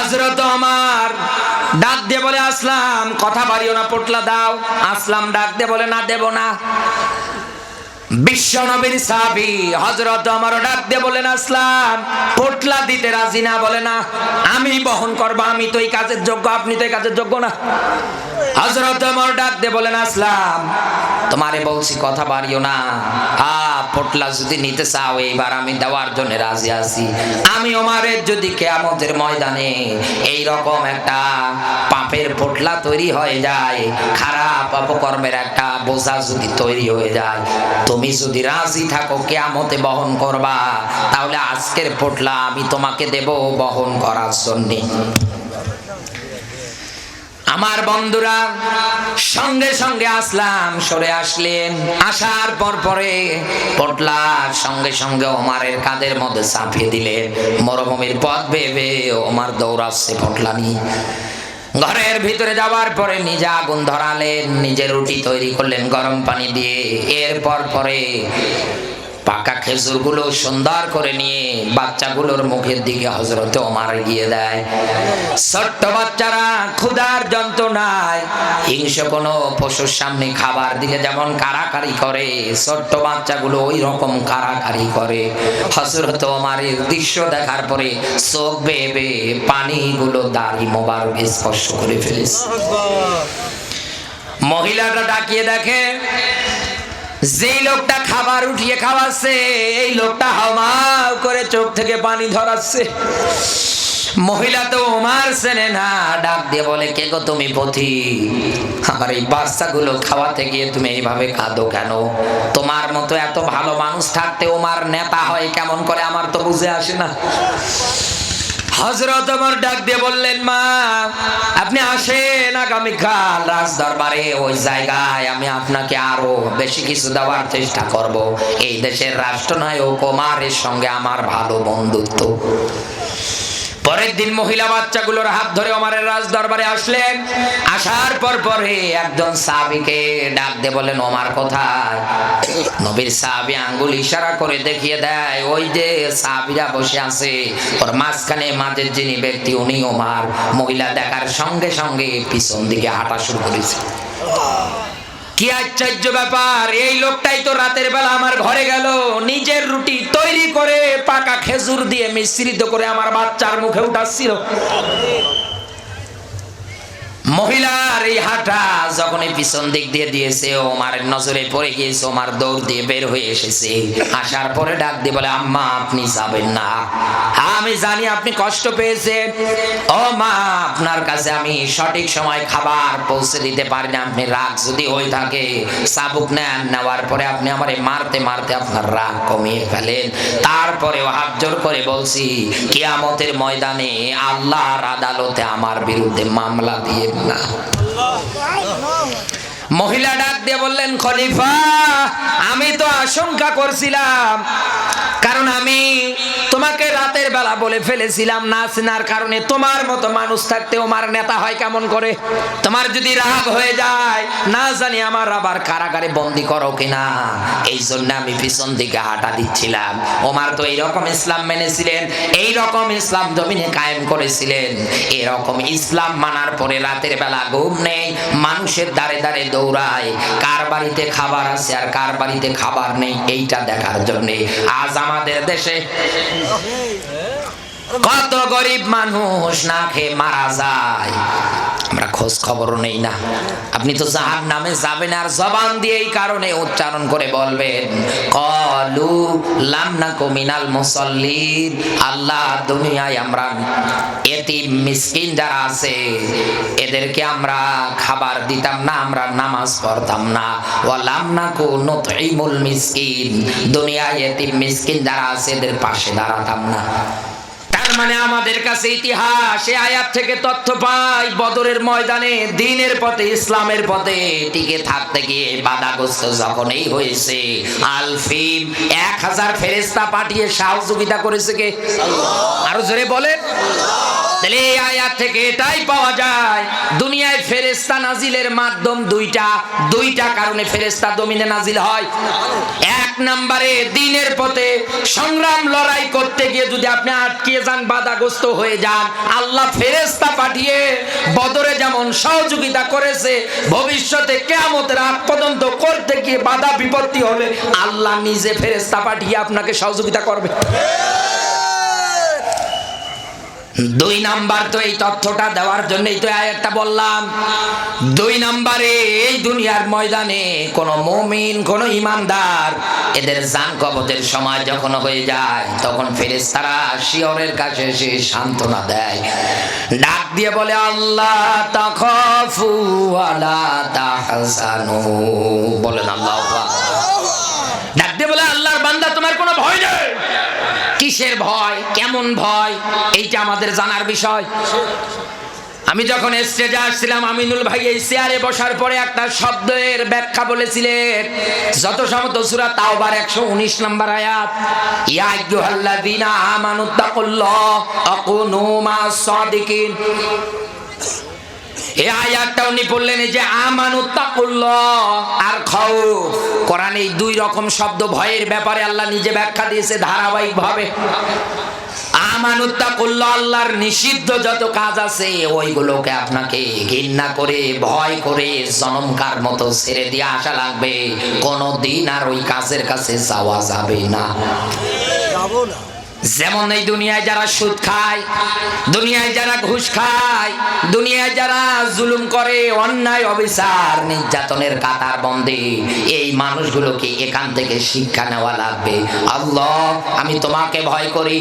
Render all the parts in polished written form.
হযরত ওমর ডাক দিয়ে বলে, আসলাম কথা বাড়িও না, পোটলা দাও। আসলাম ডাক দিয়ে বলে, না দেব না। বিশ্ব নবীর সাহাবী হযরত ওমর ডাক দিয়ে বলেন, আসলাম পোটলা দিতে রাজি না। বলে, না আমি বহন করব, আমি তো এই কাজের যোগ্য, আপনি তো এই কাজের যোগ্য না। হযরত ওমর ডাক দিয়ে বলেন, আসলাম তোমারে বলছি কথা বাড়িও না, পোটলা যদি নিতে চাও এইবার আমি দেওয়ার জন্য রাজি আছি। আমি ওমরের যদি কিয়ামতের ময়দানে এই রকম একটা পাপের পোটলা তৈরি হয়ে যায়, খারাপ অপকর্মের একটা বোঝা যদি তৈরি হয়ে যায়, তুমি যদি রাজি থাকো কিয়ামতে বহন করবা, তাহলে আজকের পোটলা আমি তোমাকে দেব বহন করার জন্য। আমার বন্ধুরা সঙ্গে সঙ্গে আসলাম সরে আসলেন। আসার পরে পোটলার সঙ্গে সঙ্গে ওমরের কাঁধের মধ্যে চাপিয়ে দিলেন। মরুভূমির পথ ভেবে ওমর দৌড়াচ্ছে পোটলা নিয়ে। ঘরের ভিতরে যাওয়ার পরে নিজে আগুন ধরালেন, নিজে রুটি তৈরি করলেন গরম পানি দিয়ে। এরপর পরে পাকা খেজুরগুলো সুন্দর করে নিয়ে বাচ্চাগুলোর মুখের দিকে হযরত ওমর গিয়ে দেয়। ছোট্ট বাচ্চারা ক্ষুধার যন্ত্রণায় হিংস্র কোনো পশুর সামনে খাবার দিলে যেমন কারাকারি করে, ছোট্ট বাচ্চাগুলো ওই রকম কারাকারি করে। হযরত ওমরের দৃশ্য দেখার পরে চোখ বেয়ে বেয়ে পানিগুলো দাড়ি মোবারক স্পর্শ করে ফেলেছে। মহিলাটা ডাকিয়ে দেখে যেই লোকটা খাবার উঠিয়ে খাওয়াচ্ছে, এই লোকটা হাউমাউ করে চোখ থেকে পানি ধরাচ্ছে। মহিলা তো ওমর চেনে না, ডাক দিয়ে বলে, কে গো তুমি পথি? আমার এই বাচ্চাগুলো খাওয়াতে গিয়ে তুমি এইভাবে কাঁদো কেন? তোমার মতো এত ভালো মানুষ থাকতে ওমর নেতা হয় কেমন করে, আমার তো বুঝে আসে না। হযরত ওমর ডাক দিয়ে বললেন, মা আপনি আসেন আগামীকাল রাজ দরবারে, ওই জায়গায় আমি আপনাকে আরো বেশি কিছু দেওয়ার চেষ্টা করব। এই দেশের রাষ্ট্রনায়ক ওমরের সঙ্গে আমার ভালো বন্ধুত্ব। পরের দিন মহিলা বাচ্চাগুলোর হাত ধরে ওমরের রাজ দরবারে আসলেন। আসার পরে একজন সাহাবীকে ডাক দিয়ে বলেন, ওমর কোথায়? নবীর সাহাবী আঙ্গুল ইশারা করে দেখিয়ে দেয়, ওই যে সাহাবীরা বসে আছে, ওর মাঝখানে মাঝের যিনি ব্যক্তি উনি ওমর। মহিলা দেখার সঙ্গে সঙ্গে পিছন দিকে হাঁটা শুরু করেছে। কি আশ্চর্য ব্যাপার, এই লোকটাই তো রাতের বেলা আমার ঘরে গেল, নিজের রুটি তৈরি করে পাকা খেজুর দিয়ে মিশ্রিত করে আমার বাচ্চার মুখে উঠাচ্ছিল। মহিলার এই হাঁটা যখন পিছন দিক দিয়ে দিয়েছে, ওমরের নজরে পড়ে গিয়েছে। ওমর দৌড় দিয়ে বের হয়ে এসেছে। আসার পরে ডাক দিয়ে বলে, আম্মা আপনি যাবেন না, আমি জানি আপনি কষ্ট পেয়েছেন। ও মা, আপনার কাছে আমি সঠিক সময় খাবার পৌঁছে দিতে পারি না, আপনি রাগ যদি হয়ে থাকে চাবুক নেন, নেওয়ার পরে আপনি আমারে মারতে মারতে আপনার রাগ কমিয়ে ফেলেন। তারপরেও হাত জোর করে বলছি, কিয়ামতের ময়দানে আল্লাহর আদালতে আমার বিরুদ্ধে মামলা দিয়ে না। মহিলা ডাক দিয়ে বললেন, খলিফা আমি তো আশঙ্কা করছিলাম, কারণ আমি তোমাকে রাতের বেলা বলে ফেলেছিলাম না চেনার কারণে তোমার মতো মানুষ থাকতে ওমর নেতা হয় কেমন করে? তোমার যদি রাগ হয়ে যায় না জানি আমার আবার কারাগারে বন্দি করো কিনা, এই জন্য আমি পিছন দিকে হাঁটা দিচ্ছিলাম। ওমর তো এইরকম ইসলাম মেনেছিলেন, এইরকম ইসলাম জমিনে কায়েম করেছিলেন। এরকম ইসলাম মানার পরে রাতের বেলা ঘুম নেই, মানুষের দাঁড়ে দাঁড়ে দৌড়ায়, কার বাড়িতে খাবার আছে আর কার বাড়িতে খাবার নেই এইটা দেখার জন্য। আজ আমাদের দেশে কত গরিব মানুষ না খেয়ে মারা যায়, আমরা খোঁজ খবরও নেই না। আপনি তো জাহান্নামে যাবেন আর জবান দিয়ে এই কারণে উচ্চারণ করে বলবেন, ক্বালু লাম নাকু মিনাল মুসাল্লিন, আল্লাহ দুনিয়ায় আমরা এতিম মিসকিন যারা আছে এদেরকে আমরা খাবার দিতাম না, আমরা নামাজ পড়তাম না। ওয়া লাম নাকু নুতঈমুল মিসকিন, দুনিয়ায় এতিম মিসকিন যারা আছে এদের পাশে দাঁড়াতাম না। তার মানে আমাদের কাছে ইতিহাস এই আয়াত থেকে তথ্য পাই, বদরের ময়দানে দ্বীনের পথে ইসলামের পথে টিকে থাকতে গিয়ে বাধাগ্রস্ত যখন এই হয়েছে, আলফিন 1000 ফেরেশতা পাঠিয়ে সহযোগিতা করেছে কে? আল্লাহ। আরো জোরে বলেন। তাহলে এই আয়াত থেকে এটাই পাওয়া যায় দুনিয়ায় ফেরেশতা নাজিলের মাধ্যম দুইটা কারণে ফেরেশতা জমিনে নাজিল হয়। এক নম্বরে দ্বীনের পথে সংগ্রাম লড়াই করতে গিয়ে যদি আপনি আটকে যান, বাধাগ্রস্ত হয়ে যান, আল্লাহ ফেরেশতা পাঠিয়ে বদরে যেমন সহযোগিতা করেছে, ভবিষ্যতে কিয়ামতের আগ পর্যন্ত করতে গিয়ে বাধা বিপত্তি হলে আল্লাহ নিজে ফেরেশতা পাঠিয়ে আপনাকে সহযোগিতা করবে। দুই নাম্বার তো এই তথ্যটা দেওয়ার জন্যই তো আয়াতটা বললাম। দুই নাম্বারে এই দুনিয়ার ময়দানে কোন মুমিন, কোন ইমানদার এদের জান কবজের সময় যখন হয়ে যায়, তখন ফেরেশতারা শিয়রের কাছে এসে সান্ত্বনা দেয়, ডাক দিয়ে বলে আল্লাহ তাখাফু ওয়ালা তাহজানু। বলেন আল্লাহু আকবার। ডাক দিয়ে বলে আল্লাহর বান্দা তোমার কোনো ভয় নেই। কিসের ভয়, কেমন ভয়, এইটা আমাদের জানার বিষয়। আমি যখন স্টেজে আসছিলাম, আমিনুল ভাই এই চেয়ারে বসার পরে একটা শব্দের ব্যাখ্যা বলেছিলেন, যত সমত সূরা তাওবার 119 নম্বর আয়াত, ইয়া আইয়ুহাল্লাযীনা আমানুত্তাকুল্লাহ ওয়া কুনু মা'আস সাদিকিন। এই আয়াতটা উনি বললেন যে আমানুত্তাকুল্লাহ আর খাউফ। কোরআনে এই দুই রকম শব্দ ভয়ের ব্যাপারে আল্লাহ নিজে ব্যাখ্যা দিয়েছে ধারাবাহিকভাবে। আমানুত্তাকুল্লাহ, আল্লাহর নিষিদ্ধ যত কাজ আছে ওইগুলোকে আপনাকে ঘৃণা করে, ভয় করে জনমকার মতো ছেড়ে দিয়ে আসা লাগবে। কোনদিন আর ওই কাজের কাছে যাওয়া যাবে না। যাবো না। যেমন এই দুনিয়ায় যারা সুদ খায়, দুনিয়ায় যারা ঘুষ খায়, দুনিয়ায় যারা জুলুম করে, অন্যায় অবিচার নির্যাতনের কাতার বন্দী, এই মানুষগুলোকে এখান থেকে শিক্ষা নেওয়া লাগবে। আল্লাহ আমি তোমাকে ভয় করি,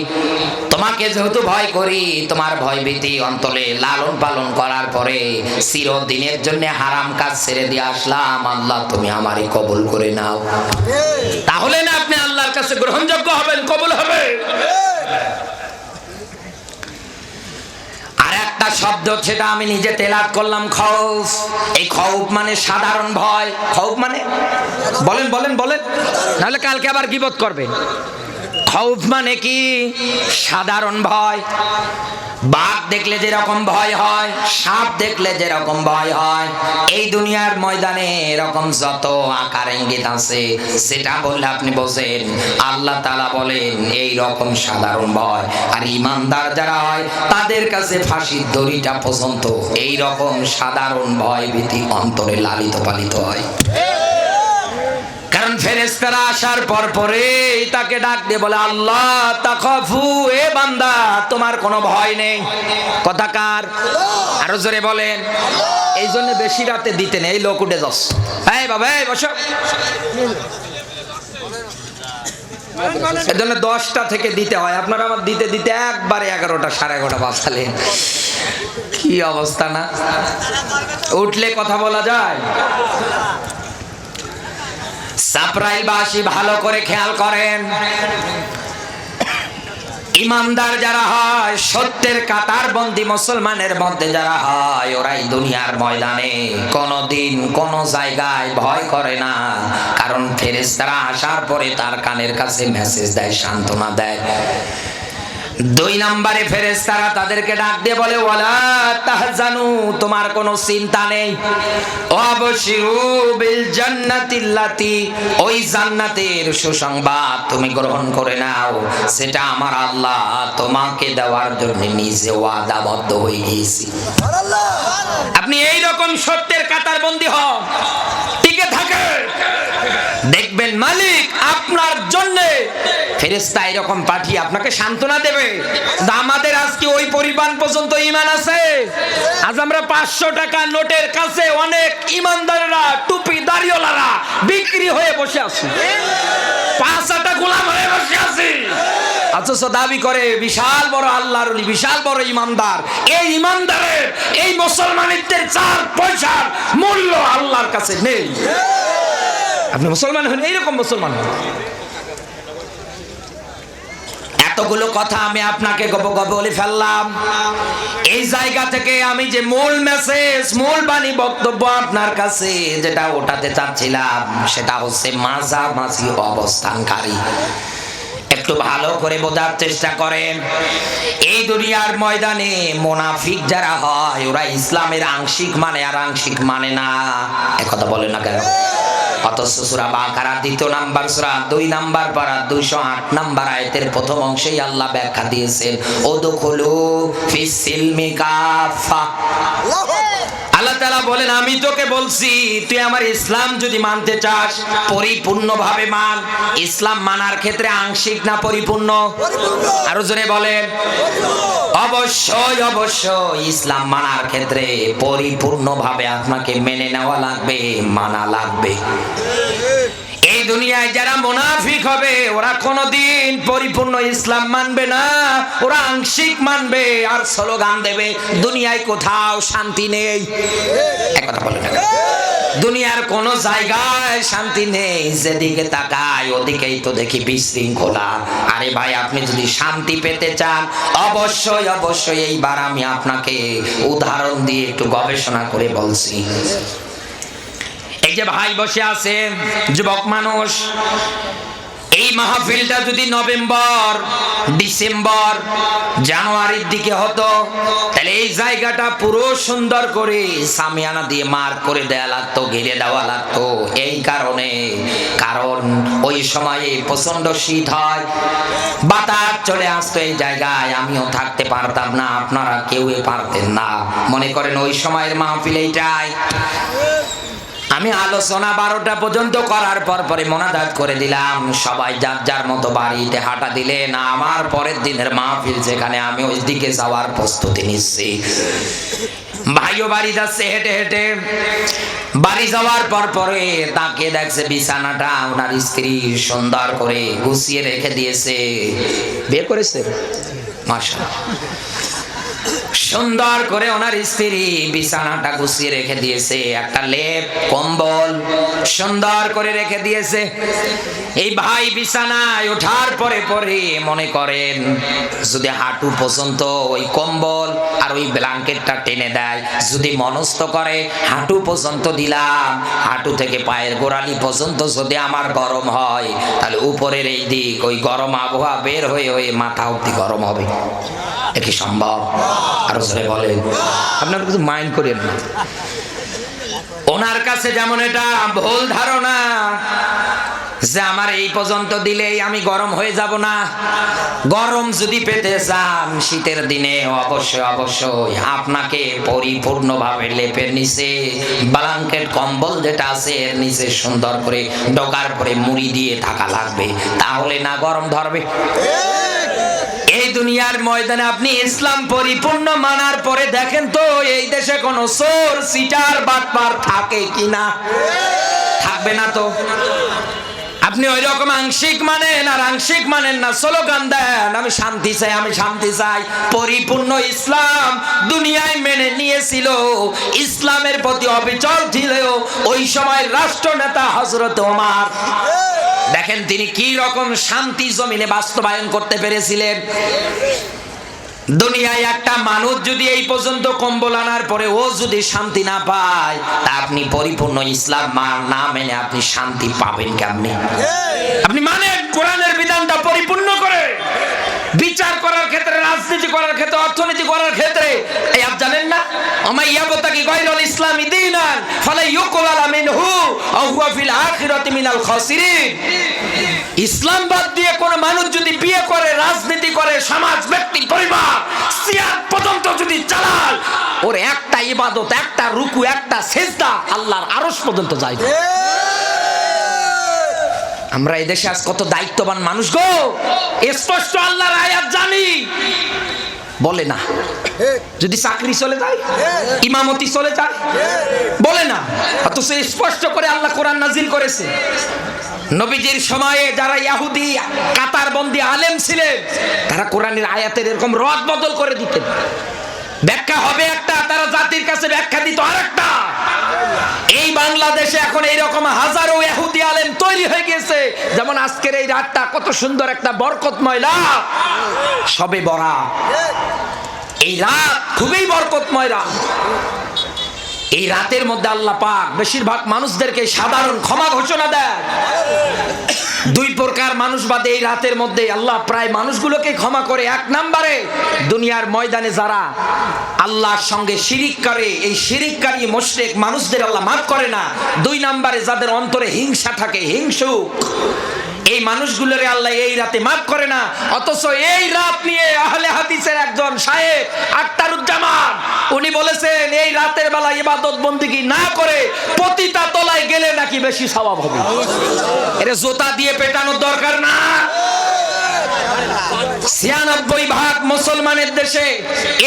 তোমাকে যেহেতু ভয় করি, তোমার ভয়ভীতি অন্তরে লালন পালন করার পরে চিরদিনের জন্য হারাম কাজ ছেড়ে দিয়ে আসলাম, আল্লাহ তুমি আমারই কবুল করে নাও। তাহলে না আপনি আল্লাহর কাছে গ্রহণযোগ্য হবেন, কবুল হবে। আর একটা শব্দ, সেটা আমি নিজে তেলাওয়াত করলাম, খাউফ। এই খাউফ মানে সাধারণ ভয়। খাউফ মানে বলেন বলেন বলেন, নাহলে কালকে আবার গীবত করবেন। খাউফ মানে কি? সাধারণ ভয়। বাঘ দেখলে যেরকম ভয় হয়, সাপ দেখলে যেরকম ভয় হয়, এই দুনিয়ার ময়দানে এরকম যত আকার ইঙ্গিত আছে, সেটা বললে আপনি বোঝেন আল্লাহ তাআলা বলেন এই রকম সাধারণ ভয়। আর ইমানদার যারা হয় তাদের কাছে ফাঁসির দড়িটা পর্যন্ত এই রকম সাধারণ ভয় ভীতি অন্তরে লালিত পালিত হয়। কারণ ফেরেশতারা আসার পর পরে তাকে ডাক দিয়ে বলে আল্লাহ তাখাফু, এ বান্দা তোমার কোনো ভয় নেই। কথা কার? আরো জোরে বলেন। এই জন্য বেশি রাতে দিতে নেই, এই লোক উঠে যাস, এই বাবা এই বসো। এই জন্য 10টা থেকে দিতে হয়। আপনারা আমার দিতে দিতে একবারে 11টা 11:30 বাজালেন। কি অবস্থা না? উঠলে কথা বলা যায়। সাপ্রাইলবাসী ভালো করে খেয়াল করেন, ইমানদার যারা হয়, সত্যের কাতার বন্দী মুসলমানের মধ্যে যারা হয়, ওরাই দুনিয়ার ময়দানে কোনদিন কোন জায়গায় ভয় করে না। কারণ ফেরেশতারা আসার পরে তার কানের কাছে মেসেজ দেয়, সান্ত্বনা দেয়। দুই নম্বরে ফেরেশতারা তাদেরকে ডাক দিয়ে বলে ওয়ালা তাহজানু, তোমার কোনো চিন্তা নেই। ওয়াবশিরু বিল জান্নাতিল্লাতি, ওই জান্নাতের সুসংবাদ তুমি গ্রহণ করে নাও, সেটা আমার আল্লাহ তোমাকে দেওয়ার জন্য নিজে ওয়াদাবদ্ধ হয়ে গিয়েছি। আপনি এই রকম সত্যের কাতার বন্দী হন, টিকে থাকেন, দেখবেন মালিক আপনার জন্য ফেরেশতা এরকম পাঠিয়ে আপনাকে সান্ত্বনা দেবে। আমাদের আজকে ওই পরিমাণ পর্যন্ত ঈমান আছে। আজ আমরা 500 টাকা নোটের কাছে অনেক ঈমানদাররা, টুপি দাড়িওয়ালারা বিক্রি হয়ে বসে আছি, 5 আটা গোলাম হয়ে বসে আছি, অথচ দাবি করে বিশাল বড় আল্লাহর ওলি, বিশাল বড় ঈমানদার। এই ঈমানদারের, এই মুসলমানিত্বের 4 পয়সার মূল্য আল্লাহর কাছে নেই। আপনি মুসলমান হন, এইরকম মুসলমান হন। এতগুলো কথা আমি আপনাকে গপ গপ বলে ফেললাম। এই জায়গা থেকে আমি যে মূল মেসেজ, মূল বাণী, বক্তব্য আপনার কাছে যেটা ওঠাতে চাচ্ছিলাম, সেটা হচ্ছে মাঝামাঝি অবস্থানকারী। একটু ভালো করে বোঝার চেষ্টা করেন। এই দুনিয়ার ময়দানে মুনাফিক যারা হয় ওরা ইসলামের আংশিক মানে আর আংশিক মানে না। একথা বলে না কেন? অথচ সূরা বাকারা 2 নাম্বার সূরা 2 নাম্বার পারা 208 নাম্বার আয়াতের প্রথম অংশেই আল্লাহ ব্যাখ্যা দিয়েছেন, উদখুলু ফিস সিলমি কাফা। আল্লাহ তাআলা বলেন, আমি তোকে বলছি তুই আমার ইসলাম যদি মানতে চাস পরিপূর্ণভাবে মান। ইসলাম মানার ক্ষেত্রে আংশিক না পরিপূর্ণ? আরো জোরে বলেন। অবশ্যই অবশ্যই ইসলাম মানার ক্ষেত্রে পরিপূর্ণভাবে আপনাকে মেনে নেওয়া লাগবে, মানা লাগবে। এই দুনিয়ায় যারা মুনাফিক হবে ওরা কোনোদিন পরিপূর্ণ ইসলাম মানবে না, ওরা আংশিক মানবে আর স্লোগান দেবে দুনিয়ায় কোথাও শান্তি নেই। একথা বলে না? দুনিয়ার কোন জায়গায় শান্তি নেই, যেদিকে তাকাই ওদিকেই তো দেখি বিশৃঙ্খলা। আরে ভাই, আপনি যদি শান্তি পেতে চান অবশ্যই অবশ্যই এইবার আমি আপনাকে উদাহরণ দিয়ে একটু গবেষণা করে বলছি। এই যে ভাই বসে আছে যুবক মানুষ, এই মাহফিলটা যদি নভেম্বর, ডিসেম্বর, জানুয়ারির দিকে হতো তাহলে এই জায়গাটা পুরো সুন্দর করে সামিয়ানা দিয়ে মার্ক করে দেওয়া লাগতো, ঘিরে দেওয়া লাগতো। এই কারণে, কারণ ওই সময়ে প্রচন্ড শীত হয়, বাতাস চলে আসতো এই জায়গায়। আমিও থাকতে পারতাম না, আপনারা কেউই পারতেন না। মনে করেন ওই সময়ের মাহফিল এইটাই। আমি আলোচনা 12টা পর্যন্ত করার পরে মোনাজাত করে দিলাম, সবাই যার যার মতো বাড়িতে হাঁটা দিলেন। আমার পরের দিনের মাহফিল যেখানে, আমি ওই দিকে যাওয়ার প্রস্তুতি নিচ্ছি। ভাইও বাড়ি যাচ্ছে হেঁটে হেঁটে। বাড়ি যাওয়ার পরে তাকে দেখছে বিছানাটা ওনার স্ত্রী সুন্দর করে গুছিয়ে রেখে দিয়েছে। বিয়ে করেছে মাশাআল্লাহ, সুন্দর করে ওনার স্ত্রী বিছানাটা গুছিয়ে রেখে দিয়েছে, একটা লেপ কম্বল সুন্দর করে রেখে দিয়েছে। এই ভাই বিছানায় ওঠার পরে মনে করেন যদি হাঁটু পর্যন্ত ওই কম্বল আর ওই ব্ল্যাঙ্কেটটা টেনে দেয়, যদি মনস্থ করে হাঁটু পর্যন্ত দিলাম, হাঁটু থেকে পায়ের গোড়ালি পর্যন্ত যদি আমার গরম হয় তাহলে উপরের এই দিক ওই গরম আবহাওয়া বের হয়ে হয়ে মাথা অবধি গরম হবে। কি সম্ভব? আরো জোরে বলেন। আপনারা কিছু মাইন্ড করেন না। ওনার কাছে যেমন এটা ভুল ধারণা যে আমার এই পর্যন্ত দিলেই আমি গরম হয়ে যাব না। গরম যদি পেতে চান শীতের দিনে অবশ্যই অবশ্যই আপনাকে পরিপূর্ণভাবে লেপের নিচে ব্ল্যাঙ্কেট কম্বল যেটা আছে এর নিচে সুন্দর করে ডগার করে মুড়ি দিয়ে থাকা লাগবে, তাহলে না গরম ধরবে। এই দুনিয়ার ময়দানে আপনি ইসলাম পরিপূর্ণ মানার পরে দেখেন তো এই দেশে কোন চোর সিটার বাটপার থাকে কিনা? থাকবে না তো। আপনি ওই রকম আংশিক মানেন আর আংশিক মানেন না, স্লোগান দেন আমি শান্তি চাই, আমি শান্তি চাই। পরিপূর্ণ ইসলাম দুনিয়ায় মেনে নিয়েছিল, ইসলামের প্রতি অবিচল ছিল ওই সময় রাষ্ট্রনেতা হযরত ওমর। দেখেন তিনি কি রকম শান্তি জমিনে বাস্তবায়ন করতে পেরেছিলেন। দুনিয়ায় একটা মানুষ যদি এই পর্যন্ত কম্বল আনার পরে ও যদি শান্তি না পায়, তা আপনি পরিপূর্ণ ইসলাম না মেনে আপনি শান্তি পাবেন কেমনে? আপনি মানেন কোরআনের বিধানটা পরিপূর্ণ করে বিচার করার ক্ষেত্রে, রাজনীতি করার ক্ষেত্রে, অর্থনীতি করার ক্ষেত্রে। এই আপ জানেন না, ওমাই ইয়াবতাগি গায়রাল ইসলামি দীনান ফালা ইউকবালা মিনহু আও হুয়া ফিল আখিরাতি মিনাল খাসিরিন। ইসলাম বাদ দিয়ে কোন মানুষ যদি বিয়ে করে, রাজনীতি করে, সমাজ, ব্যক্তি, পরিবার, সিয়ার পর্যন্ত যদি চালায়, ওর একটা ইবাদত, একটা রুকু, একটা সিজদা আল্লাহর আরশ পর্যন্ত যায়। আমরা এই দেশে আজ কত দায়িত্ববান মানুষ গো, স্পষ্ট আল্লাহর আয়াত জানি, বলে না। যদি চাকরি চলে যায়, ইমামতি চলে যায়, বলে না। অথচ স্পষ্ট করে আল্লাহ কোরআন নাজিল করেছে। নবীজির সময়ে যারা ইহুদি কাতারবন্দি আলেম ছিলেন তারা কোরআনের আয়াতের এরকম রদ বদল করে দিতেন। ব্যাখ্যা হবে একটা, তারা জাতির কাছে ব্যাখ্যা দিত আরেকটা। এই বাংলাদেশে এখন এইরকম হাজারো ইহুদি আলেম তৈরি হয়ে গেছে। যেমন আজকের এই রাতটা কত সুন্দর একটা বরকতময় রাত, শবে বরাত। এই রাত খুবই বরকতময় রাত। এই রাতের মধ্যে আল্লাহ পাক বেশিরভাগ মানুষদেরকে সাধারণ ক্ষমা ঘোষণা দেয়। দুই প্রকার মানুষ বাদে এই রাতের মধ্যে আল্লাহ প্রায় মানুষগুলোকে ক্ষমা করে। এক নম্বরে দুনিয়ার ময়দানে যারা আল্লাহর সঙ্গে শিরিক করে, এই শিরিককারী মুশরিক মানুষদের আল্লাহ মাফ করে না। দুই নম্বরে যাদের অন্তরে হিংসা থাকে, হিংসুক, এই মানুষগুলোরে আল্লাহ এই রাতে মাফ করে না। অথচ এই রাত নিয়ে আহলে হাদিসের একজন শায়েখ আখতারুজ্জামান উনি বলেছেন এই রাতের বেলা ইবাদত বন্দেগী না করে পতিতা তলায় গেলে নাকি বেশি সওয়াব হবে। এটা জোতা দিয়ে পেটানোর দরকার না। ৯৬% মুসলমানের দেশে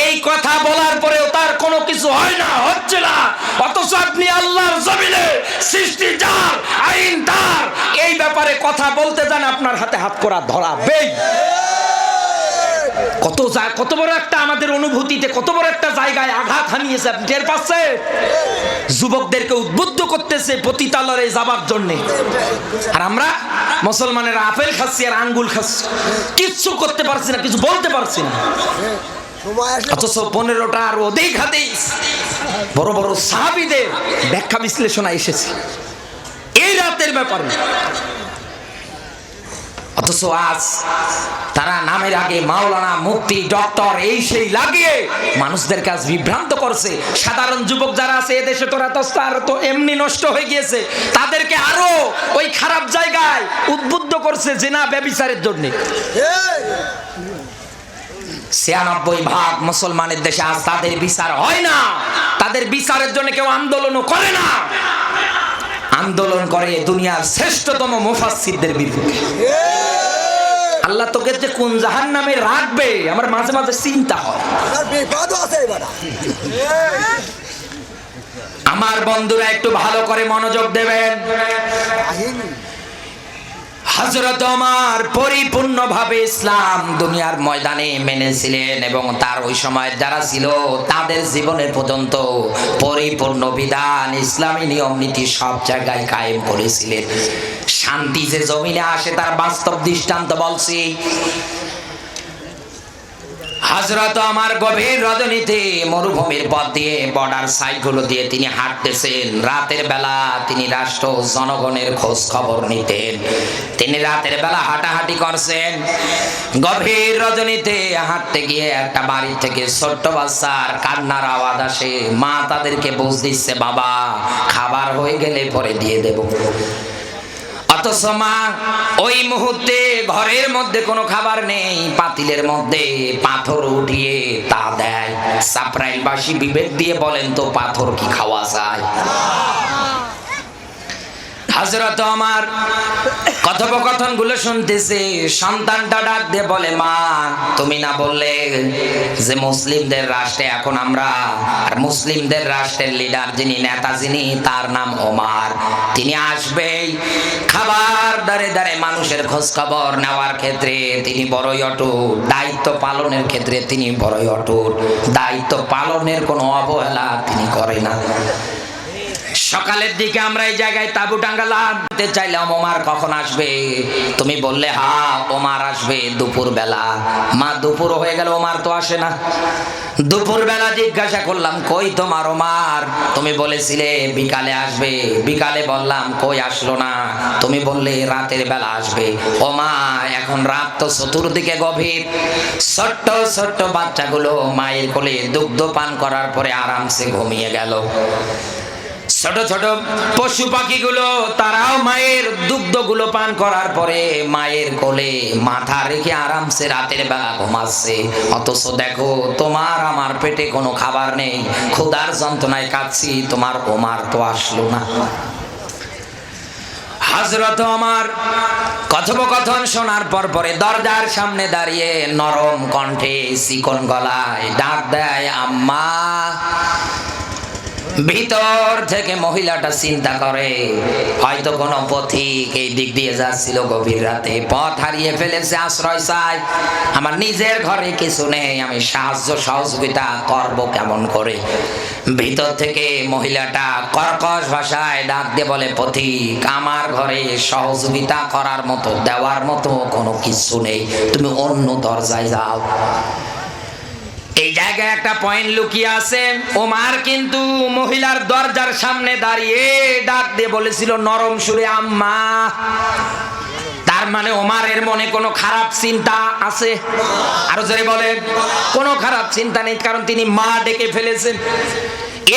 এই কথা বলার পরেও তার কোনো কিছু হয় না, হচ্ছে না। অথচ আপনি আল্লাহর জমিনে সৃষ্টি যার, আইন তার, এই ব্যাপারে কথা বলতে যান আপনার হাতে হাত করা ধরাবে। কত বড় একটা আমাদের অনুভূতিতে কত বড় একটা জায়গায় আঘাত হানিয়েছে আপনি টের পাচ্ছেন? যুবকদেরকে উদ্বুদ্ধ করতেছে পতিতালয়ে যাবার জন্য, আর আমরা মুসলমানেরা আপেল খাচ্ছি আর আঙ্গুল খাচ্ছি, কিচ্ছু করতে পারছি না, কিছু বলতে পারছি না। অথচ 15টা আর অধিক হাদিস বড় বড় সাহাবীদের ব্যাখ্যা বিশ্লেষণে এসেছে এই রাতের ব্যাপারে। অথচ আজ তারা নামের আগে মাওলানা, মুফতি, ডক্টর এই সেই লাগিয়ে মানুষদের কাছে বিভ্রান্ত করছে। সাধারণ যুবক যারা আছে এদেশে তো এমনি নষ্ট হয়ে গিয়েছে, তাদেরকে আরো ওই খারাপ জায়গায় উদ্বুদ্ধ করছে জিনা ব্যভিচারের জন্য। ৯৬% মুসলমানের দেশে আজ তাদের বিচার হয় না, তাদের বিচারের জন্য কেউ আন্দোলনও করে না। আন্দোলন করে দুনিয়ার শ্রেষ্ঠতম মুফাসসিরদের বিরুদ্ধে। আল্লাহ তোকে যে কোন জাহান্নামে রাখবে আমার মাঝে মাঝে চিন্তা হয়। আমার বন্ধুরা একটু ভালো করে মনোযোগ দেবেন। হযরত ওমর পরিপূর্ণভাবে ইসলাম দুনিয়ার ময়দানে মেনেছিলেন এবং তার ওই সময় যারা ছিল তাদের জীবনের পর্যন্ত পরিপূর্ণ বিধান, ইসলামী নিয়ম নীতি সব জায়গায় কায়েম করেছিলেন। শান্তি যে জমিনে আসে তার বাস্তব দৃষ্টান্ত বলছি। হযরত ওমর গভীর রজনীতে মরুভূমির পথ দিয়ে, বর্ডার সাইড গুলো দিয়ে তিনি হাঁটতেছেন। রাতের বেলা তিনি রাষ্ট্র জনগণের খোঁজ খবর নিতেন। তিনি রাতের বেলা হাঁটাহাঁটি করছেন। গভীর রজনীতে হাঁটতে গিয়ে একটা বাড়ি থেকে ছোট্ট বাচ্চার কান্নার আওয়াজ আসে। মা তাদেরকে বুঝ দিচ্ছে, বাবা খাবার হয়ে গেলে পরে দিয়ে দেব। অথচ মা ওই মুহূর্তে ঘরের মধ্যে কোনো খাবার নেই, পাতিলের মধ্যে পাথর উঠিয়ে তা দেয়। সাপ্রাইলবাসী বিবেক দিয়ে বলেন তো পাথর কি খাওয়া যায়? হযরত ওমর কথোপকথন গুলো শুনতেছে। সন্তানটা ডাক দিয়ে বলে, মা তুমি না বললে যে মুসলিমদের রাষ্ট্রে এখন আমরা, আর মুসলিমদের রাষ্ট্রের লিডার যিনি, নেতা যিনি, তার নাম ওমর, তিনি আসবেই খাবার দাঁড়ে দাঁড়ে মানুষের খোঁজ খবর নেওয়ার ক্ষেত্রে তিনি বড়ই অটুট, দায়িত্ব পালনের ক্ষেত্রে তিনি বড়ই অটুট, দায়িত্ব পালনের কোনো অবহেলা তিনি করে না। সকালের দিকে আমরা এই জায়গায় তাবু টাঙ্গালাম, চাইলাম ওমর কখন আসবে, তুমি বললে হ্যাঁ ওমর আসবে দুপুর বেলা। মা দুপুর হয়ে গেল ওমর তো আসে না। দুপুর বেলা জিজ্ঞাসা করলাম কই তোমার ওমর, তুমি বলেছিলে বিকালে আসবে, বিকালে বললাম কই আসলো না, তুমি বললে রাতের বেলা আসবে। ও মা এখন রাত তো চতুর্দিকে গভীর, ছোট্ট ছোট্ট বাচ্চাগুলো মায়ের কোলে দুগ্ধ পান করার পরে আরামসে ঘুমিয়ে গেল। ছোট ছোট পশু পাখিগুলো তারাও মায়ের দুগ্ধগুলো পান করার পরে মায়ের কোলে মাথা রেখে আরামসে রাতের বেলা ঘুমাচ্ছে। অথচ দেখো তোমার আমার পেটে কোনো খাবার নেই, ক্ষুধার যন্ত্রণায় কাঁদছি, তোমার ওমর তো আসলো না। হযরত ওমর কথোপকথন শোনার পরে দরজার সামনে দাঁড়িয়ে নরম কণ্ঠে চিকন গলায় ডাক দেয়, আম্মা। ভিতর থেকে মহিলাটা চিন্তা করে হয়তো কোনো পথিক এই দিক দিয়ে যাচ্ছিল, গভীর রাতে পথ হারিয়ে ফেলেছে, আশ্রয় চায়। আমার নিজের ঘরে কিছু নেই, আমি সাহায্য সহযোগিতা করব কেমন করে? ভিতর থেকে মহিলাটা কর্কশ ভাষায় ডাক দিয়ে বলে, পথিক আমার ঘরে সহযোগিতা করার মতো দেওয়ার মতো কোনো কিছু নেই, তুমি অন্য দরজায় যাও। এই জায়গায় একটা পয়েন্ট লুকিয়ে আছে। ওমর কিন্তু মহিলার দরজার সামনে দাঁড়িয়ে ডাক দিয়ে বলেছিল নরম সুরে, আম্মা। তার মানে ওমরের মনে কোনো খারাপ চিন্তা আছে? আরো জোরে বলেন, কোনো খারাপ চিন্তা নেই, কারণ তিনি মা ডেকে ফেলেছেন।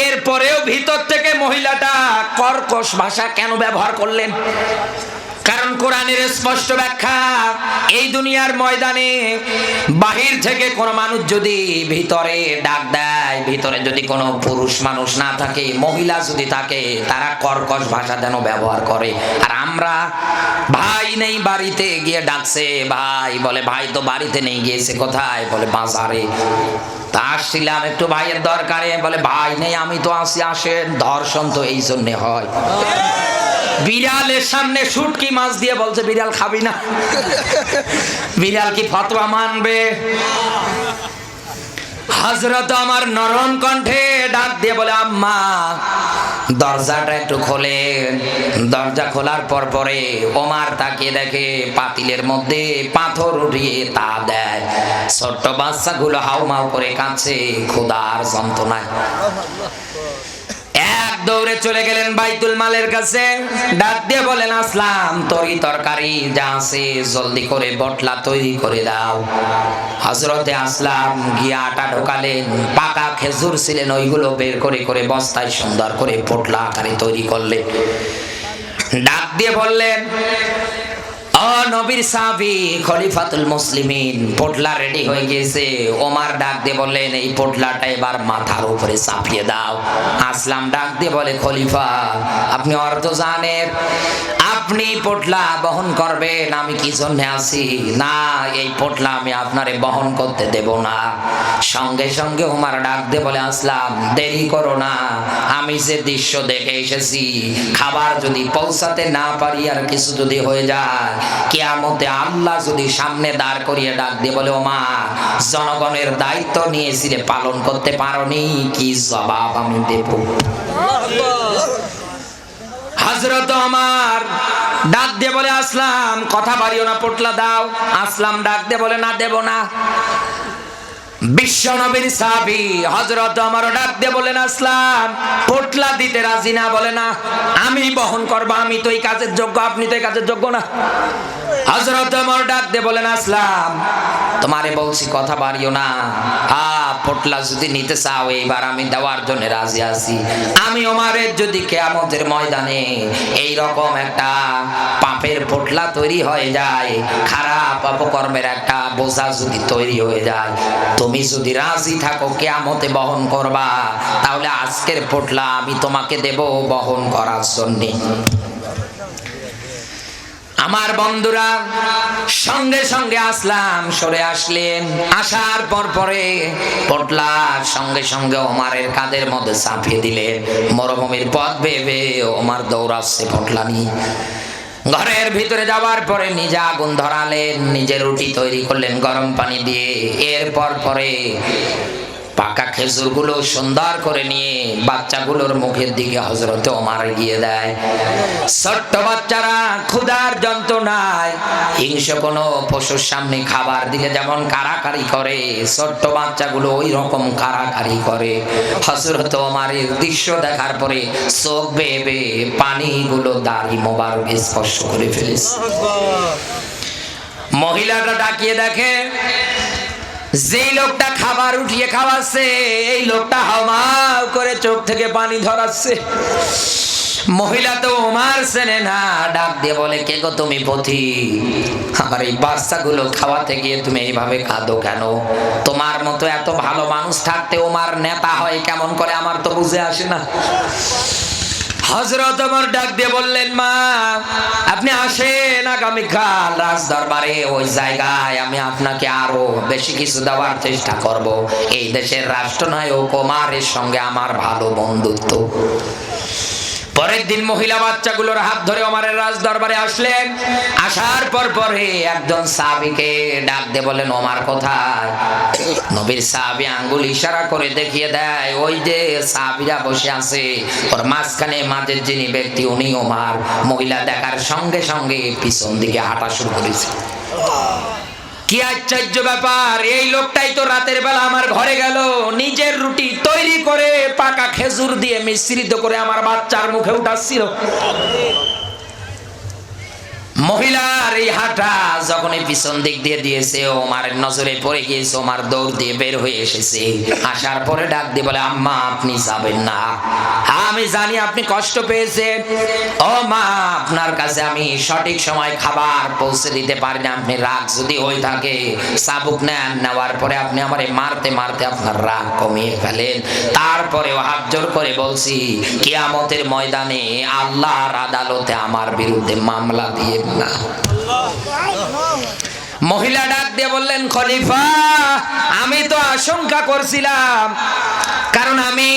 এরপরেও ভিতর থেকে মহিলাটা কর্কশ ভাষা কেন ব্যবহার করলেন? কারণ কোরআনের স্পষ্ট ব্যাখ্যা, এই দুনিয়ার ময়দানে বাহির থেকে কোনো মানুষ যদি ভিতরে ডাক দেয়, ভিতরে যদি কোনো পুরুষ মানুষ না থাকে, মহিলা যদি থাকে, তারা কর্কশ ভাষা যেন ব্যবহার করে। আর আমরা ভাই নেই বাড়িতে, গিয়ে ডাকছে ভাই, বলে ভাই তো বাড়িতে নেই, গিয়েছে কোথায়? বলে বাজারে। তা আসছিলাম একটু ভাইয়ের দরকারে, বলে ভাই নেই, আমি তো আসি, আসেন। ধর্ষণ তো এই জন্যে হয়। বিড়ালের সামনে শুটকি মাছ দিয়ে বলছে বিড়াল খাবি না। বিড়াল কি ফতোয়া মানবে? হযরত আমার নরম কণ্ঠে ডাক দিয়ে বলে, আম্মা দরজাটা একটু খোলেন। দরজা খোলার পরে ওমর তাকিয়ে দেখে পাতিলের মধ্যে পাথর উঠিয়ে তা দেয়। ছোট্ট বাচ্চাগুলো হাউমাউ করে কাঁদছে ক্ষুধার যন্ত্রণায়। এক দৌড়ে চলে গেলেন বাইতুল মালের কাছে, ডাক দিয়ে বলেন, আসলাম তরকারি যা আছে জলদি করে বটলা তৈরি করে দাও। হযরতে আসলাম গিয়ে আটা ঢোকালেন, পাকা খেজুর ছিলেন, ওইগুলো বের করে করে বস্তায় সুন্দর করে পোটলা আকারে তৈরি করলেন। ডাক দিয়ে বললেন, ও নবীর সাহাবী খলিফাতুল মুসলিমিন, পোটলা রেডি হয়ে গেছে। ওমর ডাক দিয়ে বললেন, এই পোটলাটা এবার মাথার উপরে চাপিয়ে দাও। আসলাম ডাক দিয়ে বলে, খলিফা আপনি অর্থ জানেন, আপনি পোটলা বহন করবেন, আমি কি জন্য আছি? না, এই পোটলা আমি আপনারে বহন করতে দেব না। সঙ্গে সঙ্গে ওমর ডাক দিয়ে বলে, আসলাম দেরি করো না, আমি যে দৃশ্য দেখে এসেছি, খাবার যদি পৌঁছাতে না পারি, আর কিছু যদি হয়ে যায়, কিয়ামতে আল্লাহ যদি সামনে দাঁড় করিয়ে ডাক দিয়ে বলে, ওমর জনগণের দায়িত্ব নিয়েছিলে, পালন করতে পারোনি, কি জবাব আমি দেব? হযরত ওমর ডাক দিয়ে বলে, আসলাম কথা বাড়িও না, পোটলা দাও। আসলাম ডাক দিয়ে বলে, না দেব না। বিশ্ব নবীর সাহাবী হযরত ওমর ডাক দিয়ে বলেন, আসলাম পোটলা দিতে রাজি না। বলে, না আমি বহন করব, আমি তো এই কাজের যোগ্য, আপনি তো এই কাজের যোগ্য না। হযরত ওমর ডাক দিয়ে বলেন, আসলাম তোমারে বলছি কথা বাড়িও না, পোটলা যদি নিতে চাও এইবার আমি দেওয়ার জন্য রাজি আছি। আমি ওমরের যদি কিয়ামতের ময়দানে এই রকম একটা পাপের পোটলা তৈরি হয়ে যায়, খারাপ অপকর্মের একটা বোঝা যদি তৈরি হয়ে যায়, তুমি যদি রাজি থাকো কিয়ামতে বহন করবা, তাহলে আজকের পোটলা আমি তোমাকে দেব বহন করার জন্য। আমার বন্ধুরা সঙ্গে সঙ্গে আসলাম সরে আসলেন। আসার পরে পোটলার সঙ্গে সঙ্গে ওমরের কাঁধের মধ্যে চাপিয়ে দিলেন। মরুভূমির পথ ভেবে ওমর দৌড়াচ্ছে পোটলা নিয়ে। ঘরের ভিতরে যাওয়ার পরে নিজে আগুন ধরালেন, নিজে রুটি তৈরি করলেন গরম পানি দিয়ে। এরপর পরে পাকা খেজুরগুলো সুন্দর করে নিয়ে বাচ্চাগুলোর মুখের দিকে হযরতে ওমর গিয়ে দেয়। ছোট্ট বাচ্চারা ক্ষুধার যন্ত্রণায় হিংস্র কোনো পশুর সামনে খাবার দিলে যেমন কারাকারি করে, ছোট্ট বাচ্চাগুলো ওই রকম কারাকারি করে। হযরতে ওমরের দৃশ্য দেখার পরে চোখ বেয়ে বেয়ে পানিগুলো দাড়ি মোবারক স্পর্শ করে ফেলেছে। মহিলাটা ডাকিয়ে দেখে যেই লোকটা খাবার উঠিয়ে খাওয়াচ্ছে, এই লোকটা হাউমাউ করে চোখ থেকে পানি ধরাচ্ছে। মহিলা তো ওমর চেনে না, ডাক দিয়ে বলে, কে গো তুমি পথি? আমার এই বাচ্চাগুলো খাওয়াতে গিয়ে তুমি এইভাবে কাঁদো কেন? তোমার মতো এত ভালো মানুষ থাকতে ওমর নেতা হয় কেমন করে, আমার তো বুঝে আসে না। হযরত ওমর ডাক দিয়ে বললেন, মা আপনি আসেন আগামীকাল রাজ দরবারে, ওই জায়গায় আমি আপনাকে আরো বেশি কিছু দেওয়ার চেষ্টা করব। এই দেশের রাষ্ট্রনায়ক ওমরের সঙ্গে আমার ভালো বন্ধুত্ব। পরের দিন মহিলা বাচ্চাগুলোর হাত ধরে ওমরের রাজ দরবারে আসলেন। আসার পরে একজন সাহাবীকে ডাক দিয়ে বলেন, ওমর কোথায়? নবীর সাহাবী আঙ্গুল ইশারা করে দেখিয়ে দেয়, ওই যে সাহাবীরা বসে আছে, ওর মাঝখানে মাঝের যিনি ব্যক্তি উনি ওমর। মহিলা দেখার সঙ্গে সঙ্গে পিছন দিকে হাঁটা শুরু করেছে। কি আশ্চর্য ব্যাপার, এই লোকটাই তো রাতের বেলা আমার ঘরে গেল, নিজের রুটি তৈরি করে পাকা খেজুর দিয়ে মিশ্রিত করে আমার বাচ্চার মুখে উঠাচ্ছিল। মহিলার এই হাঁটা যখন পিছন দিক দিয়ে দিয়েছে, ওমারের নজরে পড়ে গিয়েছে। ওমার দৌড় দিয়ে বের হয়ে এসেছে, আসার পরে ডাক দিয়ে বলে, আম্মা আপনি যাবেন না? আমি জানি আপনি কষ্ট পেয়েছেন, ও মা আপনার কাছে আমি সঠিক সময় খাবার পৌঁছে দিতে পারি না। আপনি রাগ যদি হয়ে থাকে চাবুক নেন, নেওয়ার পরে আপনি আমারে মারতে মারতে আপনার রাগ কমিয়ে ফেলেন। তারপরেও হাত জোর করে বলছি, কিয়ামতের ময়দানে আল্লাহর আদালতে আমার বিরুদ্ধে মামলা দিয়ে না। মহিলা ডাক দিয়ে বললেন, খলিফা আমি তো আশঙ্কা করছিলাম, কারণ আমি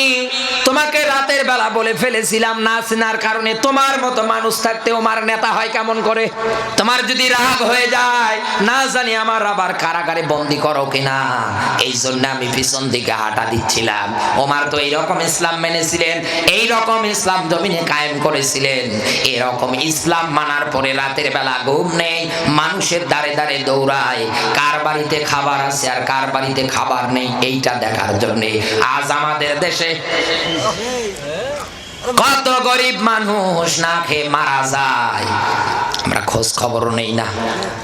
তোমাকে রাতের বেলা বলে ফেলেছিলাম না চেনার কারণে তোমার মতো মানুষ থাকতে ওমার নেতা হয় কেমন করে? তোমার যদি রাগ হয়ে যায় না জানি আমার আবার কারাগারে বন্দি করো কিনা, এই জন্য আমি পিছন দিকে হাঁটা দিচ্ছিলাম। ওমার তো এইরকম ইসলাম মেনেছিলেন, এইরকম ইসলাম জমিনে কায়েম করেছিলেন। এরকম ইসলাম মানার পরে রাতের বেলা ঘুম নেই, মানুষের দাঁড়ে দাঁড়ে দৌড়ায়, কার বাড়িতে খাবার আছে আর কার বাড়িতে খাবার নেই এইটা দেখার জন্য। আজ আমাদের দেশে কত গরিব মানুষ না খেয়ে মারা যায়, আমরা খোঁজ খবরও নেই না।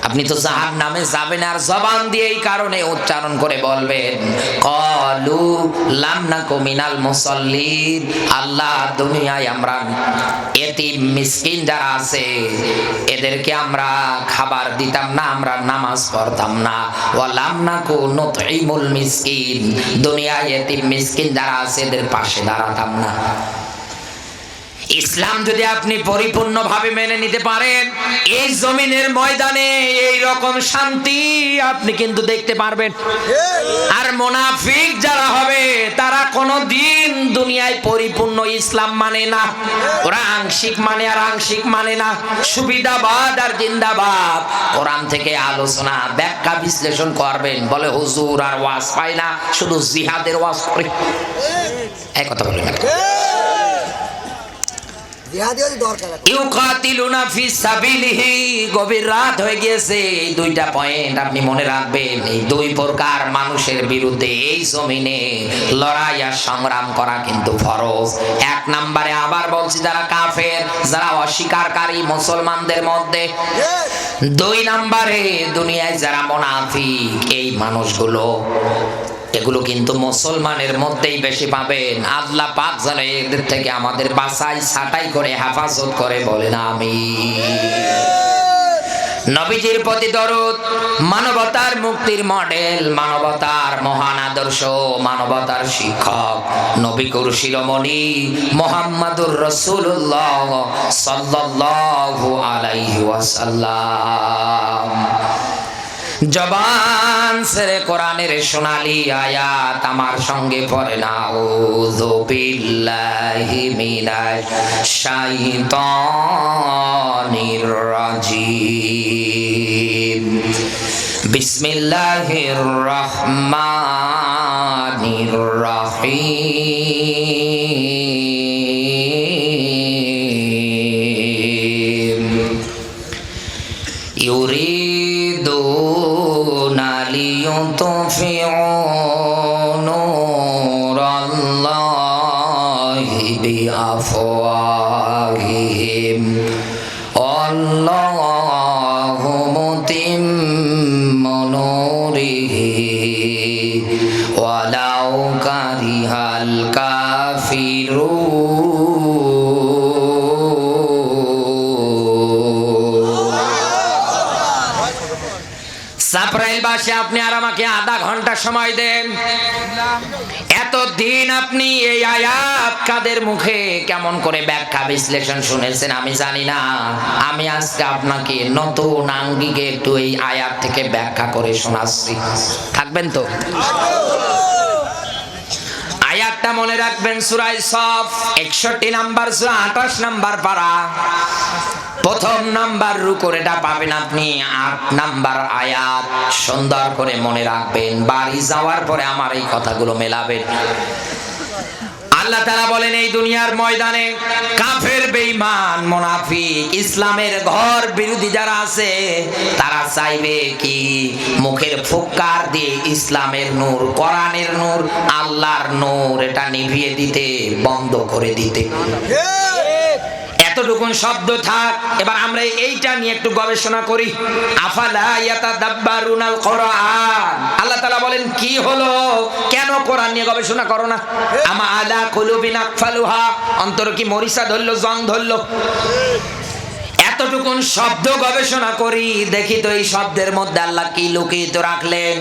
আপনি তো জাহান্নামে যাবেন আর জবান দিয়ে এই কারণে উচ্চারণ করে বলবেন, কলু লাম নাকু মিনাল মুসাল্লিন। আল্লাহ দুনিয়ায় আমরা এতিম মিসকিন যারা আছে এদেরকে আমরা খাবার দিতাম না, আমরা নামাজ পড়তাম না। ওয়া লাম নাকু নুতঈমুল মিসকিন, দুনিয়ায় এতিম মিসকিন যারা আছে এদের পাশে দাঁড়াতাম না। ইসলাম যদি আপনি পরিপূর্ণভাবে মেনে নিতে পারেন, এই জমিনের ময়দানে এই রকম শান্তি আপনি কিন্তু দেখতে পারবেন। আর মুনাফিক যারা হবে তারা কোনোদিন দুনিয়ায় পরিপূর্ণ ইসলাম মানে না, ওরা আংশিক মানে আর আংশিক মানে না, সুবিধাবাদ আর জিন্দাবাদ। কোরআন থেকে আলোচনা ব্যাখ্যা বিশ্লেষণ করবেন, বলে হুজুর আর ওয়াজ পাই না, শুধু জিহাদের ওয়াজ করে। এই কথা বলেন না, গভীর রাত হয়ে গিয়েছে। এই দুইটা পয়েন্ট আপনি মনে রাখবেন, এই দুই প্রকার মানুষের বিরুদ্ধে এই জমিনে লড়াই আর সংগ্রাম করা কিন্তু ফরজ। এক নম্বরে আবার বলছি, যারা কাফের, যারা অস্বীকারী মুসলমানদের মধ্যে। দুই নম্বরে দুনিয়ায় যারা মুনাফিক, এই মানুষগুলো, এগুলো কিন্তু মুসলমানের মধ্যেই বেশি পাবেন। আল্লাহ পাক যেন এদের থেকে আমাদের বাছাই ছাঁটাই করে হেফাজত করে, বলেন আমিন। নবীজির প্রতি দরুদ, মানবতার মুক্তির মডেল, মানবতার মহান আদর্শ, মানবতার শিক্ষক নবী শিরোমণি মুহাম্মাদুর রাসূলুল্লাহ সাল্লাল্লাহু আলাইহি ওয়াসাল্লাম। জবান ছেড়ে কোরআনের সোনালী আয়াত আমার সঙ্গে পড়ে না, আউযু বিল্লাহি মিনাশ শাইতানির রাজিম, বিসমিল্লাহির রহমানির রহিম। ইউরিদুনা লিয়ুতফিউ নূরাল্লাহি বিআফওয়াহিহিম আল্লাহু মুতিম্মু নূরিহি ওয়ালাউ কারিহাল কাফিরুন। সাপ্রাইল বাসে আপনি আর আমাকে আধা ঘন্টা সময় দেন। এতদিন আপনি এই আয়াত কাদের মুখে কেমন করে ব্যাখ্যা বিশ্লেষণ শুনেছেন আমি জানি না। আমি আজকে আপনাকে নতুন আঙ্গিকে একটু এই আয়াত থেকে ব্যাখ্যা করে শোনাচ্ছি, থাকবেন তো? আয়াতটা মনে রাখবেন, সূরা সফ 61 নাম্বার সূরা 28 নাম্বার পারা, প্রথম নাম্বার রুকুর এটা পাবেন আপনি 8 নাম্বার আয়াত। সুন্দর করে মনে রাখবেন, বাড়ি যাওয়ার পরে আমার এই কথাগুলো মেলাবেন। আল্লাহ তাআলা বলেন এই দুনিয়ার ময়দানে কাফের বেঈমান মুনাফিক ইসলামের ঘর বিরোধী যারা আছে তারা চাইবে কি মুখের ফুৎকার দিয়ে ইসলামের নূর, কোরআনের নূর, আল্লাহর নূর এটা নিভিয়ে দিতে, বন্ধ করে দিতে। এতটুকুন শব্দ থাক। এবার আমরা এইটা নিয়ে একটু গবেষণা করি। আফালা ইয়াতাদাব্বারুনাল কোরআন, আল্লাহ তাআলা বলেন কি হলো, কেন কোরআন নিয়ে গবেষণা করো না? আমা আলা কুলুবিন আকফালুহা, অন্তর কি মরিচা ধরলো, জং ধরলো? এতটুকুন শব্দ গবেষণা করি, দেখি তো এই শব্দের মধ্যে আল্লাহ কি লুকিয়ে রাখলেন।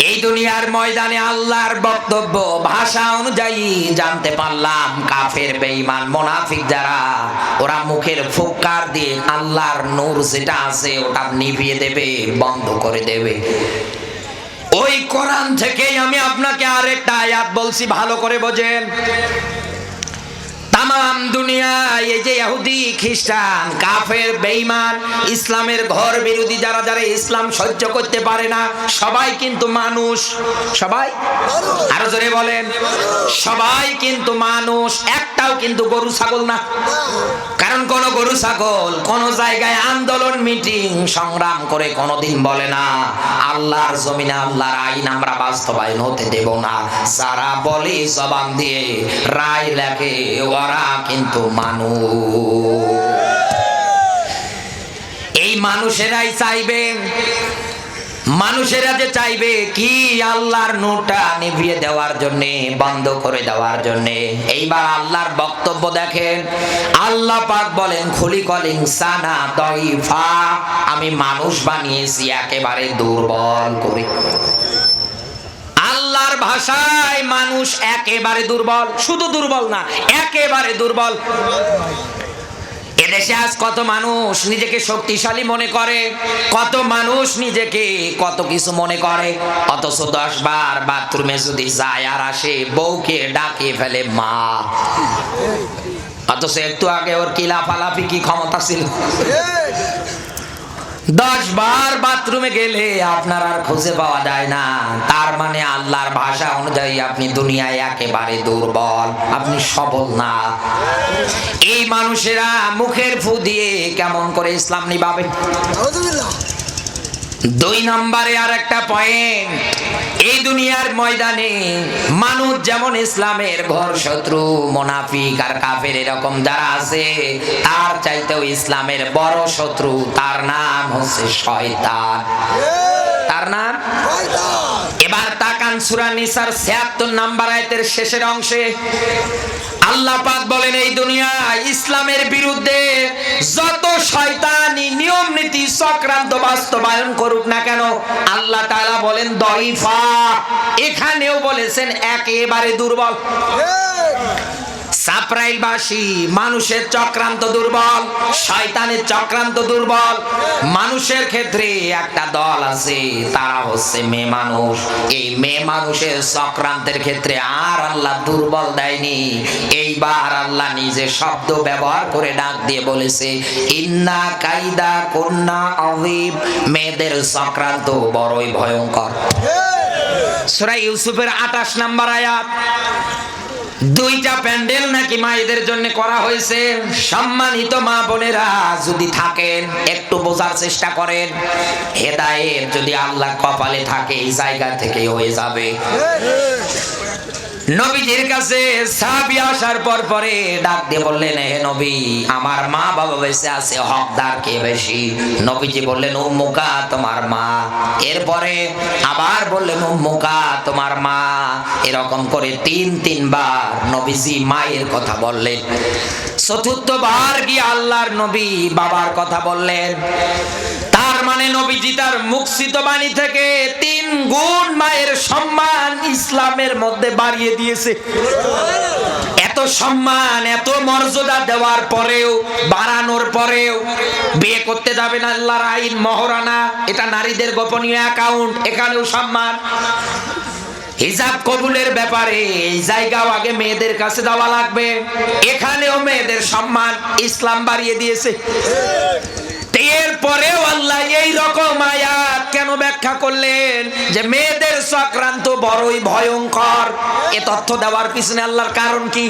এই দুনিয়ার ময়দানে আল্লাহর বক্তব্য ভাষা অনুযায়ী জানতে পারলাম কাফের বেঈমান মুনাফিক যারা, ওরা মুখের ফুৎকার দিয়ে আল্লাহর নূর যেটা আছে ওটা নিভিয়ে দেবে, বন্ধ করে দেবে। ওই কোরআন থেকেই আমি আপনাকে আরেকটা আয়াত বলছি, ভালো করে বোঝেন। তাম দুনিয়ায় এই যে ইহুদি খ্রিস্টান কাফের বেঈমান ইসলামের ঘর বিরোধী যারা যারা ইসলাম সহ্য করতে পারে না, সবাই কিন্তু মানুষ। সবাই আরো জোরে বলেন, সবাই কিন্তু মানুষ, একটাও কিন্তু গরু ছাগল না। কারণ কোন গরু ছাগল কোন জায়গায় আন্দোলন মিটিং সংগ্রাম করে কোনদিন বলে না আল্লাহর জমিনে আল্লাহর আইন আমরা বাস্তবায়ন হতে দেব না। যারা বলে জবান দিয়ে রায় লেখে ওরা কিন্তু মানুষ। এই মানুষেরাই চাইবে, মানুষেরা যে চাইবে কি আল্লাহর নূরটা নিভিয়ে দেওয়ার জন্য, বন্ধ করে দেওয়ার জন্য। এইবার আল্লাহর বক্তব্য দেখেন, আল্লাহ পাক বলেন খুলিকাল ইনসানা দাইফা, আমি মানুষ বানিয়েছি একেবারে দুর্বল করে। আল্লাহর ভাষায় মানুষ একেবারে দুর্বল, শুধু দুর্বল না একেবারে দুর্বল। এদেশে আজ কত মানুষ নিজেকে শক্তিশালী মনে করে, কত মানুষ নিজেকে কত কিছু মনে করে, অথচ 10 বার বাথরুমে যদি যায় আর আসে বউকে ডাকে ফেলে মা। অথচ একটু আগে ওর কি লাফালাফি কি ক্ষমতা ছিল। 10 বার বাথরুমে গেলে আপনার আর খুঁজে পাওয়া যায় না। তার মানে আল্লাহর ভাষা অনুযায়ী আপনি দুনিয়ায় একেবারে দুর্বল, আপনি সবল না। এই মানুষেরা মুখের ফু দিয়ে কেমন করে ইসলাম নিভাবে? 2 নম্বরে আর একটা পয়েন্ট, এই দুনিয়ার ময়দানে মানুষ যেমন ইসলামের ঘর শত্রু মুনাফিক আর কাফের এরকম যারা আছে, তার চাইতেও ইসলামের বড় শত্রু, তার নাম হচ্ছে শয়তান। তার নাম শয়তান। এবার তাকান সূরা নিসার 76 নম্বর আয়াতের শেষের অংশে আল্লাহ পাক বলেন এই দুনিয়া ইসলামের বিরুদ্ধে যত শয়তানি নিয়ম নীতি চক্রান্ত বাস্তবায়ন করুক না কেন, আল্লাহ তাআলা বলেন দাইফা, এখানেও বলেছেন একেবারে দুর্বল। সাপ্রাইলবাসী মানুষের চক্রান্ত দুর্বল, শয়তানের চক্রান্ত দুর্বল। মানুষের ক্ষেত্রে একটা দল আছে, তারা হচ্ছে মেয়ে মানুষ। এই মেয়ে মানুষের চক্রান্তের ক্ষেত্রে আর আল্লাহ দুর্বল দেয়নি। এইবার আল্লাহ নিজে শব্দ ব্যবহার করে ডাক দিয়ে বলেছে ইন্না কাইদা কুন্না আযীম, মেয়েদের চক্রান্ত বড়ই ভয়ঙ্কর। সূরা ইউসুফের 28 নম্বর আয়াত। 2টা প্যান্ডেল নাকি মায়েদের জন্য করা হয়েছে। সম্মানিত মা বোনেরা যদি থাকেন একটু বোঝার চেষ্টা করেন, হেদায়েত যদি আল্লাহ কপালে থাকে এই জায়গা থেকে হয়ে যাবে। নবীজির কাছে সাহাবী আসার পরে ডাক দিয়ে বললেন হে নবী, আমার মা বাবা বেঁচে আছে, হকদার কে বেশি? নবীজি বললেন উম্মুকা, তোমার মা। এরপরে আবার বললেন উম্মুকা, তোমার মা। এরকম করে 3 বার নবীজি মায়ের কথা বললেন। চতুর্থবার গিয়ে আল্লাহর নবী বাবার কথা বললেন। তার মানে নবীজি তার মুখসিত বাণী থেকে 3 গুণ মায়ের সম্মান ইসলামের মধ্যে বাড়িয়ে দিয়েছে। এত সম্মান এত মর্যাদা দেওয়ার পরেও, বাড়ানোর পরেও বিয়ে করতে যাবেন আল্লাহর আইন মহারানা, এটা নারীদের গোপনীয় অ্যাকাউন্ট, এখানেও সম্মান। হিজাব কবুলের ব্যাপারে এই জায়গাও আগে মেয়েদের কাছে দেওয়া লাগবে, এখানেও মেয়েদের সম্মান ইসলাম বাড়িয়ে দিয়েছে। এরপরেও আল্লাহ এই রকম আয়াত কেন ব্যাখ্যা করলেন যে মেয়েদের চক্রান্ত বড়ই ভয়ঙ্কর। এ তথ্য দেওয়ার পিছনে আল্লাহর কারণ কি?